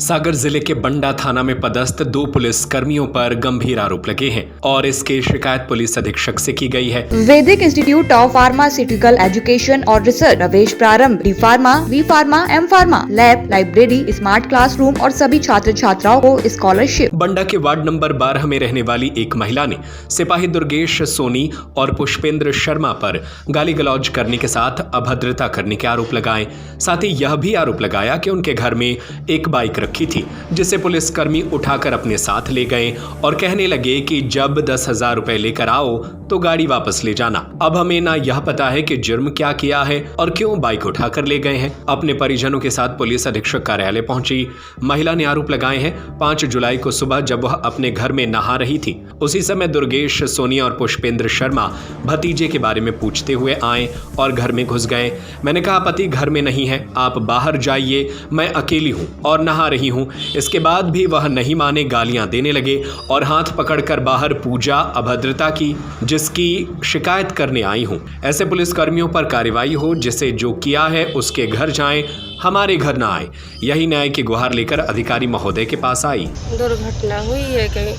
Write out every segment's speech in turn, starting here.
सागर जिले के बंडा थाना में पदस्थ 2 पुलिस कर्मियों पर गंभीर आरोप लगे हैं और इसकी शिकायत पुलिस अधीक्षक से की गई है। Vaidik institute of pharmaceutical education और रिसर्च, प्रवेश प्रारंभ, D pharma, B pharma, M pharma, lab, library, smart classroom और सभी छात्र छात्राओं को स्कॉलरशिप। बंडा के वार्ड नंबर 12 में रहने वाली एक महिला ने सिपाही दुर्गेश सोनी और पुष्पेंद्र शर्मा पर गाली गलौज करने के साथ अभद्रता करने के आरोप लगाए। साथ ही यह भी आरोप लगाया कि उनके घर में एक बाइक रखी थी जिसे पुलिसकर्मी उठाकर अपने साथ ले गए और कहने लगे कि जब 10,000 रुपए लेकर आओ तो गाड़ी वापस ले जाना। अब हमें ना यह पता है कि जुर्म क्या किया है और क्यों बाइक उठाकर ले गए हैं। अपने परिजनों के साथ पुलिस अधीक्षक कार्यालय पहुंची महिला ने आरोप लगाए हैं 5 जुलाई को सुबह जब वह अपने घर में नहा रही थी, उसी समय दुर्गेश सोनी और पुष्पेंद्र शर्मा भतीजे के बारे में पूछते हुए आए और घर में घुस गए। मैंने कहा पति घर में नहीं है, आप बाहर जाइए, मैं अकेली हूँ और नहा रही हूँ। इसके बाद भी वह नहीं माने, गालियां देने लगे और हाथ पकड़कर बाहर पूजा अभद्रता की, जिसकी शिकायत करने आई हूँ। ऐसे पुलिसकर्मियों पर कार्रवाई हो, जिसे जो किया है उसके घर जाएं, हमारे घर ना आए। यही न्याय की गुहार लेकर अधिकारी महोदय के पास आई। दुर्घटना हुई है कि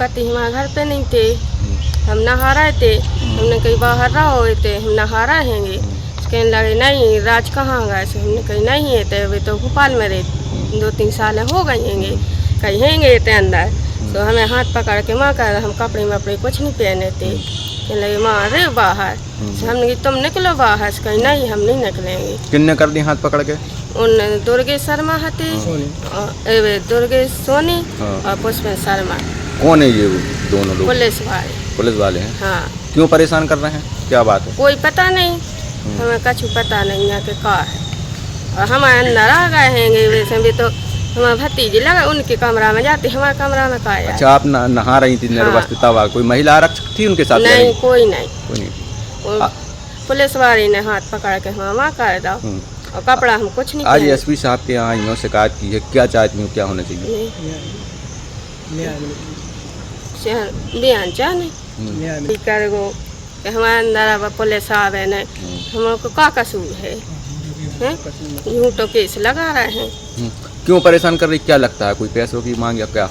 पति हमारे घर पे नहीं थे, हम नहा रहे थे, हमने कहीं बाहर रहा हुए थे, हम नहा रहे हैंगे। कहने लगे नहीं राज कहाँ गए, हमने कहीं नहीं है थे, वे तो भोपाल में रहे 2-3 साल हो गए हैंगे, कहीं हैंगे थे अंदर। तो हमें हाथ पकड़ के माँ कर, हम कपड़े वपड़े कुछ नहीं पहने थे। कहने लगे माँ अरे बाहर, हमने तुम निकलो बाहर, कहीं नहीं हम नहीं निकलेंगे। किन्ने कर दी हाथ पकड़ के? उन दुर्गेश शर्मा हते, दुर्गेश सोनी और पुष्पेंद्र शर्मा। कौन है ये दोनों लोग? पुलिस वाले हैं। हाँ। क्यों परेशान कर रहे हैं, क्या बात है? कोई पता नहीं, हमें कुछ पता नहीं है कि क्या है। और हमारे अंदर आ गए हैं, वैसे भी तो हमारे भतीजे लगा उनके कमरा में जाते, हमारे कमरा में कहा। अच्छा, आप नहा रही थी निर्वस्त्र, तब कोई महिला आरक्षक थी उनके साथ? नहीं, कोई नहीं। पुलिस वाले ने हाथ पकड़ के हमारा कर दो और कपड़ा हम कुछ नहीं। आज एसपी साहब के यहाँ आई हूँ, शिकायत की है, क्या चाहती हूँ, क्या होना चाहिए? बयान चाहे कर गो हमारे अंदर अब पुलिस आवे ने, हम लोग को क्या कसूर है? यूँ तो केस लगा रहे हैं। क्यों परेशान कर रही, क्या लगता है? कोई पैसों की मांग या क्या?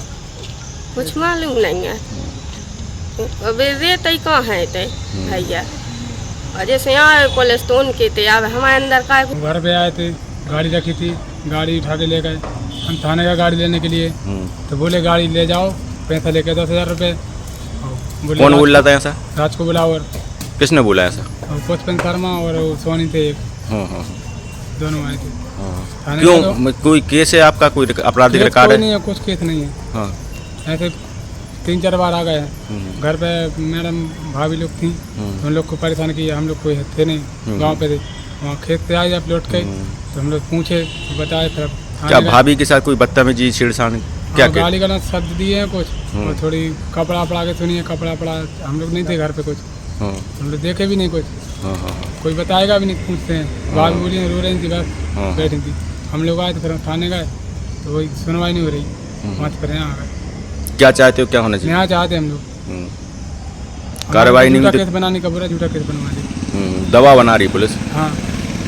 कुछ मालूम नहीं है। अब रेत कहाँ है थे भैया, और जैसे यहाँ पुलिस तो उनके थे, अब हमारे अंदर का। घर पे आए थे, गाड़ी रखी थी, गाड़ी उठा के ले गए हम थाने का गाड़ी लेने के लिए। तो बोले गाड़ी ले जाओ, पैसा लेके 10,000 रुपये। कौन बोल रहा था ऐसा? राज को बुलाओ। किसने बोला ऐसा? पुष्पेंद्र शर्मा और सोनी थे, दोनों आए थे। क्यों, कोई केस है आपका, कोई आपराधिक रिकॉर्ड है? नहीं है, कुछ केस नहीं है। ऐसे 3-4 बार आ गए हैं। घर पे मैडम भाभी लोग थी, उन लोग को परेशान किया, हम लोग कोई थे नहीं, गांव पे थे। वहाँ खेत से आए जब लौट के तो हम लोग पूछे, बताए। फिर क्या भाभी के साथ कोई बदतमीजी छेड़छाड़ क्या? गाली गलौज शब्द दिए हैं कुछ, और थोड़ी कपड़ा पड़ा के सुनिए, कपड़ा पड़ा। हम लोग नहीं थे घर पे कुछ, हम लोग देखे भी नहीं कुछ, कोई बताएगा भी नहीं, पूछते हैं। बात बोली रो रही थी, बस बैठी थी। हम लोग आए थे, फिर थाने गए तो वही सुनवाई नहीं हो रही, वहाँ से फिर यहाँ आ गए। क्या चाहते हो, क्या होना चाहिए? यहाँ चाहते हम लोग कार्रवाई नहीं केस बनाने का, पूरा झूठा केस बनवा दी। दवा बना रही पुलिस। हाँ,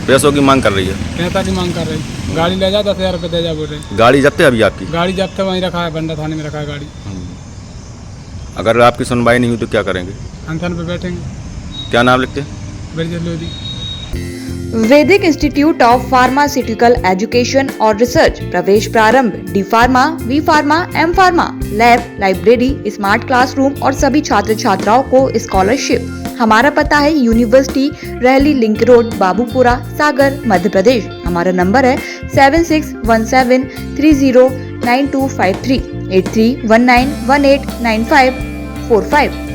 पैसों की मांग कर रही है। पैसा की मांग कर रही, गाड़ी ले जा 10,000 रुपये दे जा बोल रहे। गाड़ी जब्त है अभी आपकी? गाड़ी जब्त है, वहीं रखा है, बंडा थाने में रखा है गाड़ी। अगर आपकी सुनवाई नहीं हुई तो क्या करेंगे? अनशन पे बैठेंगे। क्या नाम लिखते हैं? Vaidik institute of pharmaceutical education और रिसर्च, प्रवेश प्रारंभ, D pharma, B pharma, M pharma, lab, library, smart classroom और सभी छात्र छात्राओं को स्कॉलरशिप। हमारा पता है यूनिवर्सिटी रहली लिंक रोड, बाबूपुरा, सागर, मध्य प्रदेश। हमारा नंबर है 7617309253 8319189545।